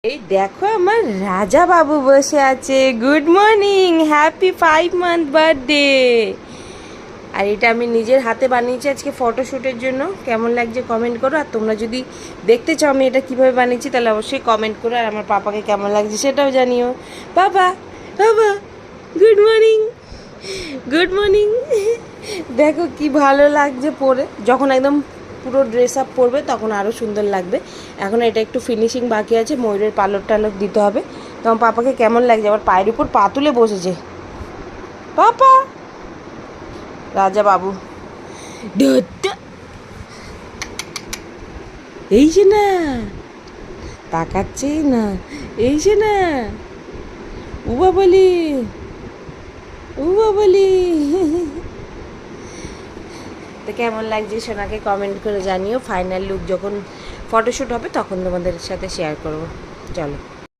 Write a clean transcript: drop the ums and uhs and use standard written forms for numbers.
এই দেখো আমার রাজা বাবু বসে আছে। Good morning, happy 5 month birthday. আর এটা আমি নিজের হাতে বানিয়েছি আজকে ফটোশ্যুটের জন্য। কেমন লাগছে কমেন্ট করো। আর তোমরা যদি দেখতে চাও আমি এটা কীভাবে বানিয়েছি তাহলে অবশ্যই কমেন্ট করো। আর আমার পাপাকে কেমন লাগছে সেটাও জানিও। বাবা, বাবা, গুড মর্নিং, গুড মর্নিং। দেখো কি ভালো লাগছে পরে। যখন একদম পুরো ড্রেস আপ পরবে তখন আরও সুন্দর লাগবে। এখন এটা একটু ফিনিশিং বাকি আছে, ময়ূরের পালক টালক দিতে হবে। তোমার পাপাকে কেমন লাগছে? আবার পায়ের উপর পা তুলে বসেছে পাপা। রাজা বাবু এই যে না, তাকাচ্ছেই না। এই যে না, উবা বলি, উবা বলি। তো কেমন লাগছে সোনাকে কমেন্ট করে জানিও। ফাইনাল লুক যখন ফটোশ্যুট হবে তখন তোমাদের সাথে শেয়ার করবো। চলো।